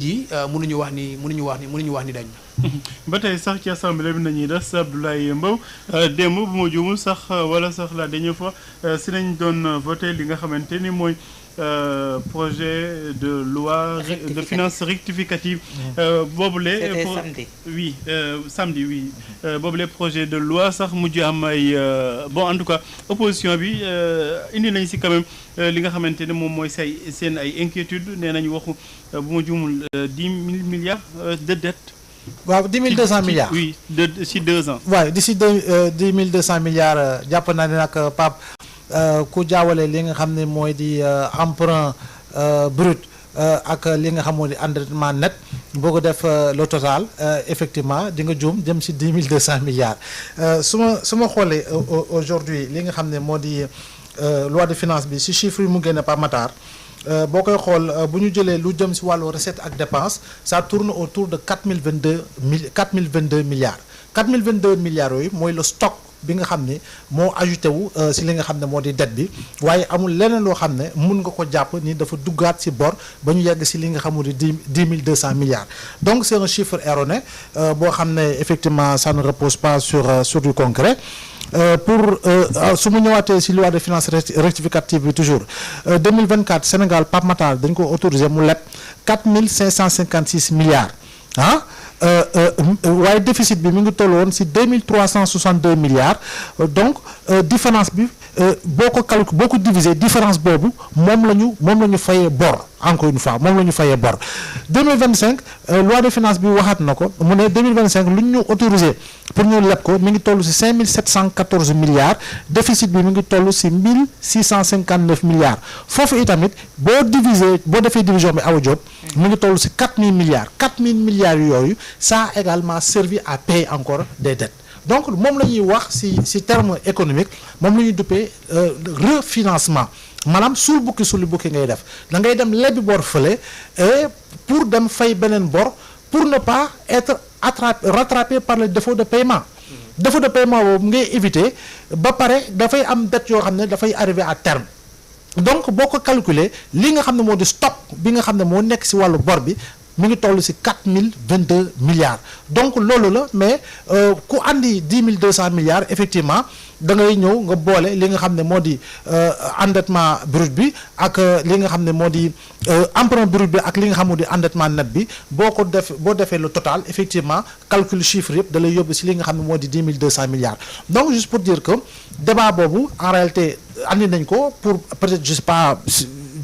ji mënuñu wax ni dañ ba tey sax ci assemblée bi nañuy des Abdoulaye Mbow démb bu ma juumul sax wala sax la dernière fois si nañ doon voté li nga xamante ni mooy projet de loi de finances rectificative boobule samedi oui samedi oui boobule projet de loi sax mujj am ay bon en tout cas opposition bi indi nañ si quand même li nga xamante ne moom mooy seen ay inquiétude nee nañu waxu bu ma juumul 10 000 milliards de dette. waaw 10 200 milliards. oui d'ici 2 ans. waaw d'ici 10 200 milliards jàpp naa ne nag Pape ku jaawale li nga xam ne mooy di emprunt brut ak li nga xam moo di endettement net boo ko def le total effectivement di nga juum jëm si 10 200 milliards su ma xoolee aujourd'hui li nga xam ne moo di loi de finance bi si chiffre yi mu génne par Matar boo koy xool bu ñu jëlee lu jëm si wàllu recette ak dépense ça tourne autour de 4022 milliards 4022 milliards yooyu mooy le stock bi nga xam ne moo ajouté wu si li nga xam ne moo di dette bi waaye amul leneen loo xam ne mun nga ko jàpp ni dafa duggaat si bor ba ñu yegg si li nga xamul di 10 200 milliards donc c'est un chiffre erroné boo xam ne effectivement ça ne repose pas sur du concret pour su mu ñëwaatee si loi de finances rectificative bi toujours 2024 Sénégal Pape Matar dañ ko autorisé mu leb 4556 milliards waaye déficit bi mi ngi toll woon si 2362 milliards donc différence bi boo ko diviser différence boobu moom la ñu fayee bor encore une fois moom la ñu fayee bor 2025 loi de finance bi waxaat na ko mu ne 2025 lu ñu autorisé pour ñu leb ko mi ngi toll si 5714 milliards déficit bi mi ngi toll si 1659 milliards foofu itamit boo defee division bi Awa Diop mi ngi toll si 4000 milliards yooyu ça a également servi à payer encore des dettes donc moom la ñuy wax ci terme économique moom la ñuy duppee refinancement maanaam suul bukki ngay def da ngay dem lebbi bor fële et pour dem fay beneen bor pour ne pas être rattrapé par le défaut de paiement boobu ngay éviter ba pare dafay am dette yoo xam ne dafay arriver à terme donc boo ko calculer li nga xam ne moo di stock bi nga xam ne moo nekk ci wàllu bor bi mi ngi toll ci 4022 milliards donc loolu la mais ku andi 10 200 milliards effectivement da ngay ñëw nga boole li nga xam ne moo di endettement brut bi ak li nga xam ne moo di emprunt brut bi ak li nga xam moo di endettement net bi boo defee le total effectivement calcul chiffre yëpp da lay yóbbu ci li nga xam ne moo di 10 200 milliards donc juste pour dire que débat boobu en réalité andi nañ ko pour peut-être je sais pas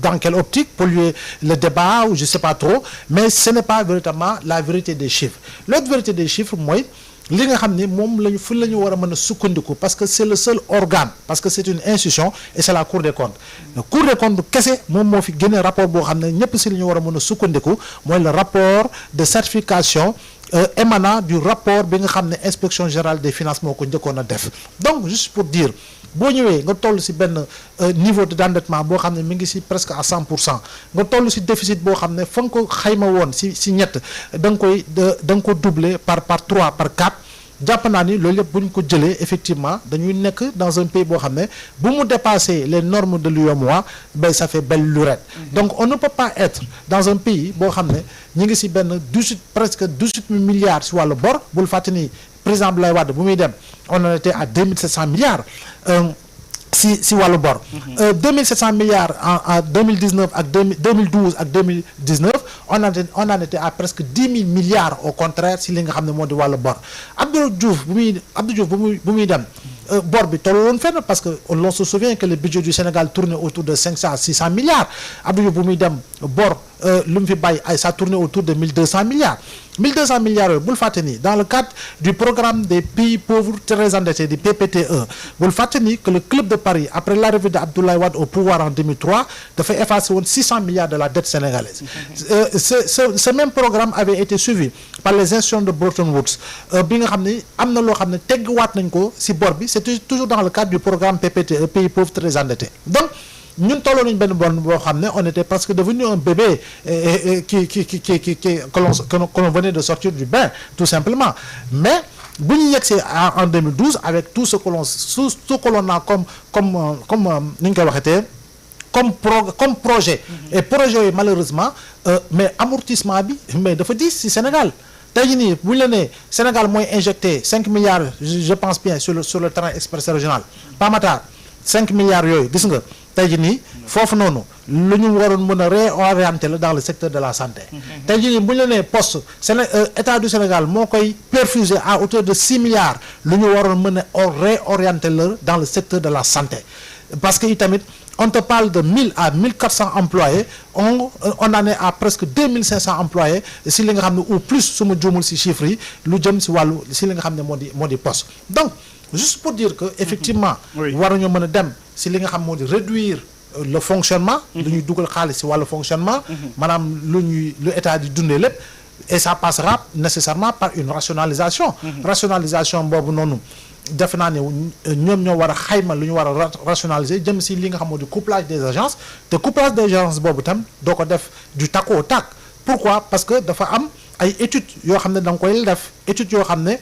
dans quelle optique polluer le débat ou je sais pas trop mais ce n'est pas véritablement la vérité des chiffres l'autre vérité des chiffres mooy li nga xam ne moom lañu fu la ñu war a mën a sukkandiku parce que c'est le seul organe parce que c'est une institution et c'est la Cour des comptes la Cour des comptes kese moom moo fi génne rapport boo xam ne ñëpp si la ñu war a mën a sukkandiku mooy le rapport de certification émanant du rapport bi nga xam ne inspection générale des finances moo ko njëkkoon a def donc juste pour dire boo ñëwee nga toll ci benn niveau d'endettement boo xam ne mi ngi ci presque à 100% nga toll ci déficit boo xam ne fa nga ko xayma woon ci ñett da nga ko doubler par 3 par 4 jàpp naa ni loolu yëpp bu ñu ko jëlee effectivement dañuy nekk dans un pays boo xam ne bu mu dépasser les normes de l'UEMOA ben ça fait belle lurette donc on ne peut pas être dans un pays boo xam ne ñu ngi ci benn presque 18 milliards ci wàllu bor bul fàtte ni président Abdoulaye Wade bu muy dem on en était à 2700 milliards si wàllu bor 2700 milliards en 2019 ak 2012 ak 2019 on en était à presque 10 000 milliards au contraire si li nga xam ne moo di wàllu bor Abdou Diouf bu muy dem bor bi tollu woon fenn parce que l'on se souvient que le budget du Sénégal tournait autour de 500 à 600 milliards Abdou Diouf bu muy dem bor lu mu fi bàyyi ay ça tournait autour de 1200 milliards 1200 milliards yooyu bul fàtte ni dans le cadre du programme des pays pauvres très endettés du PPT1 bul fàtte ni que le club de Paris après l'arrivée de Abdoulaye Wade au pouvoir en 2003 dafay effacer woon 600 milliards de la dette sénégalaise ce même programme avait été suivi par les institutions de Bretton Woods bi nga xam ne am na loo xam ne tegguwaat nañ ko ci bor bi c'était toujours dans le cadre du programme PPT1 pays pauvres très endettés donc ñun tolloo nañu benn bon boo xam ne on était presque devenu un bébé que l'on venait de sortir du bain tout simplement mais bu ñu yegsee en 2012 avec tout ce que l'on a comme ni ñu koy waxetee comme projet. Et projet yooyu malheureusement mais amortissement bi mais dafa diis ci Sénégal tey jii nii bu ñu la nee Sénégal mooy injecté 5 milliards je pense bien sur le train express régional Pamatar 5 milliards yooyu gis nga tey jii nii foofu noonu lu ñu waroon mën a réorienter la dans le secteur de la santé. tey jii nii bu ñu la nee poste état du Sénégal moo koy perfuser à hauteur de 6 milliards lu ñu waroon mën a réorienter la dans le secteur de la santé parce que itamit on te parle de 1000 à 1400 employés on en est à presque 2500 employés si li nga xam ne ou plus su ma juumul si chiffres yi lu jëm si wàllu si li nga xam ne moo di poste donc juste pour dire que effectivement waruñu mën a dem si li nga xam moo di réduire le fonctionnement lu ñuy dugal xaalis si wàllu fonctionnement maanaam lu état di dundee lépp et ça passera nécessairement par une rationalisation rationalisation boobu noonu defe naa ne ñoom ñoo war a xayma lu ñu war a rationaliser jëm si li nga xam moo di couplage des agences te couplage des agences boobu tam doo ko def du takku au takk pourquoi parce que dafa am ay études yoo xam ne da nga koy def études yoo xam ne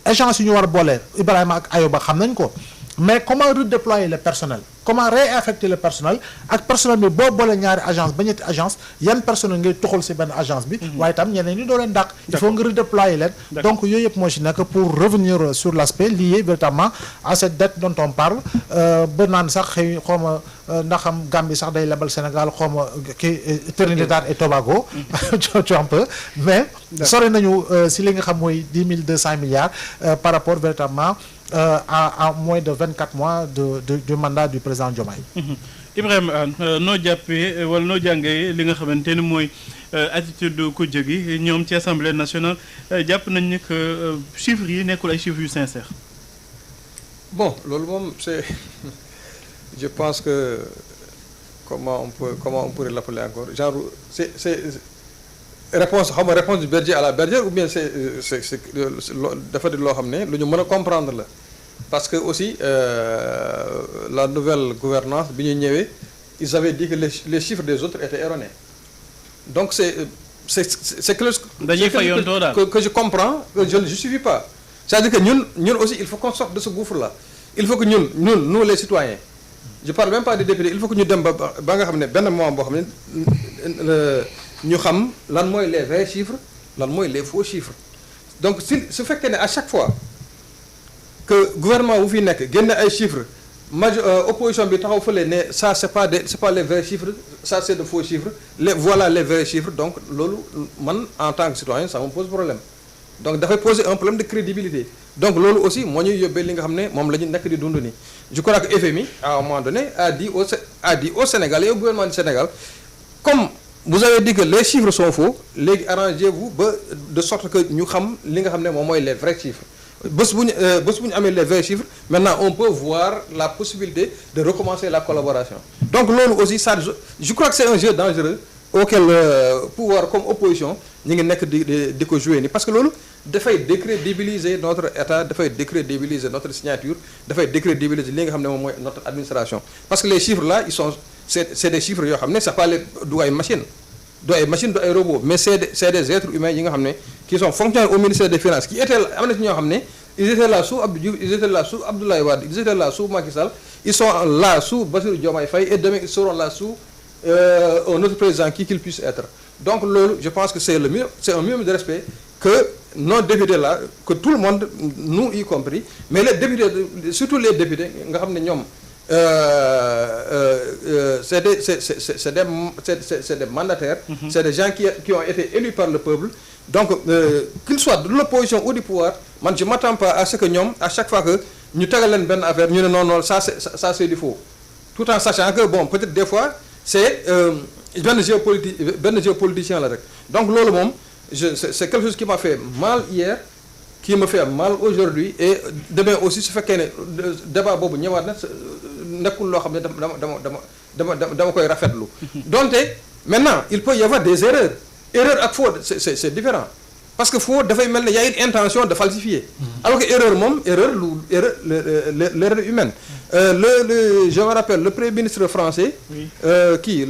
agences yu ñu war a boole Ibrahima ak Ayoba xam nañ ko mais comment redéployer le personnel comment réaffecter le personnel ak personnel bi boo boole ñaari agence ba ñetti agence yan personnel ngay tuxal si benn agence bi waaye itam ñeneen ñi doo leen dàq il faut nga redéployer leen donc yooyu yëpp moo ci nekk pour revenir sur l'aspect lié véritablement à cette dette dont on parle ba naan sax xëy xawma ndaxam Gambie sax day lebal Sénégal xawma kii Trinidad et Tobago tu un peu mais sori nañu si li nga xam mooy 10 200 milliards par rapport véritablement à moins de 24 mois du mandat du président Diomaye. Ibrahima noo jàppee wala noo jàngee li nga xamante ni mooy attitude ku jógi ñoom ci assemblée nationale jàpp nañ ni que chiffres yi nekkul ay chiffres yu sincères. Bon loolu moom c'est je pense que comment on pourrait l'appeler encore genre c'est réponse xam nga réponse du berger à la bergère ou bien c'est dafa di loo xam ne lu ñu mën a comprendre la parce que aussi la nouvelle gouvernance bi ñu ñëwee ils avaient dit que les chiffres des autres étaient erronés donc c'est que dañuy fayoontoo daal que je comprends que je ne justifie pas c'est-à-dire que ñun aussi il faut qu'on sorte de ce gouffre là il faut que nous les citoyens je parle même pas des députés il faut que ñu dem ba nga xam ne benn moment boo xam ne ñu xam lan mooy les vrais chiffres lan mooy les faux chiffres donc su fekkee ne à chaque fois que gouvernement wu fi nekk génne ay chiffres opposition bi taxaw fële ne ça c'est pas les vrais chiffres ça c'est de faux chiffres voilà les vrais chiffres donc loolu man en tant que citoyen ça me pose problème donc dafay poser un problème de crédibilité donc loolu aussi moo ñuy yóbbee li nga xam ne moom la ñu nekk di dund nii je crois que FMI à un moment donné a dit au Sénégal et au gouvernement du Sénégal comme vous avez dit que les chiffres sont faux léegi arrangez-vous ba de sorte que ñu xam li nga xam ne moom mooy les vrais chiffres bés bu ñu amee les vrais chiffres maintenant on peut voir la possibilité de recommencer la collaboration donc loolu aussi ça je crois que c'est un jeu dangereux auquel pouvoir comme opposition ñu ngi nekk di ko jouer ni parce que loolu dafay décrédibiliser notre état dafay décrédibiliser notre signature dafay décrédibiliser li nga xam ne moom mooy notre administration parce que les chiffres là ils sont c'est des chiffres yoo xam ne c'est pas du ay machine du ay robot mais c'est des êtres humains yi nga xam ne qui sont fonctionnaires au ministère des finances qui étaient am na ci ñoo xam ne ils étaient là sous Abdou Diouf ils étaient là sous Abdoulaye Wade ils étaient là sous Macky Sall ils sont là sous Bassirou Diomaye Faye et demain ils seront là sous un autre président qui qu'il puisse être donc loolu je pense que c'est un minimum de respect que nos députés là que tout le monde nous y compris mais les députés surtout les députés nga xam ne ñoom c'est des mandataires c'est des gens qui ont été élus par le peuple donc qu'ils soient de l'opposition ou du pouvoir man je m'attends pas à ce que ñoom à chaque fois que ñu tegal leen benn affaire ñu ne non ça c'est du faux tout en sachant que bon peut-être des fois c'est benn géopoliticien la rek donc loolu moom c'est quelque chose qui m'a fait mal hier qui me fait mal aujourd'hui et demain aussi su fekkee ne débat boobu ñëwaat na nekkul loo xam ne dama koy rafetlu donte maintenant il peut y avoir des erreurs ak faux c'est différent parce que faux dafay mel ne y a une intention de falsifier alors que l'erreur humaine je me rappelle le premier ministre français ki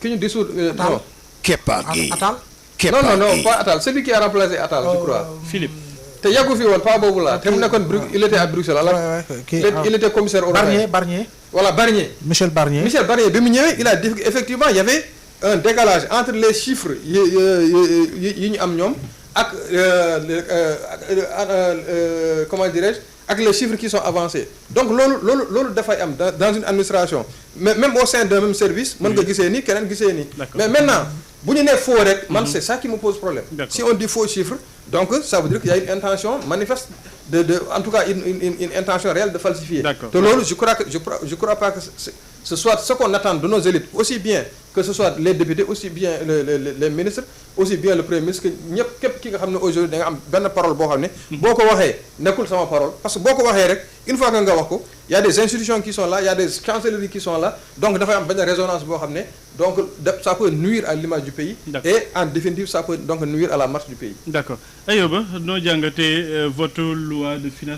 ñu dissout non Kepa Gueye non pas Attal celui qui a remplacé Attal je crois Philippe te yàggu fi woon pas boobu la te mu nekkoon il était à Bruxelles alors il était commissaire européen Barnier voilà Barnier. Michel Barnier. Michel Barnier bi mu ñëwee il a dit effectivement il y avait un décalage entre les chiffres yi ñu am ñoom ak comment dirais-je ak les chiffres qui sont avancés donc loolu dafay am dans une administration mais même au sein d'un même service mën nga gisee nii keneen gisee nii mais maintenant bu ñu nee faux rek man c'est ça qui me pose problème si on dit faux chiffre donc ça veut dire qu'il y a une intention manifeste de en tout cas une intention réelle de falsifier te loolu je crois pas que ce soit ce qu'on attend de nos élites aussi bien que ce soit les députés aussi bien les ministres aussi bien le premier ministre que ñëpp képp ki nga xam ne aujourd'hui da nga am benn parole boo xam ne boo ko waxee nekkul sama parole parce que boo ko waxee rek une fois que nga wax ko il y a des institutions qui sont là il y a des chancelleries qui sont là donc dafay am benn résonance boo xam ne donc ça peut nuire à l'image du pays et en définitive ça peut donc nuire à la marche du pays d'accord Ayoba noo jàngatee votre loi de finances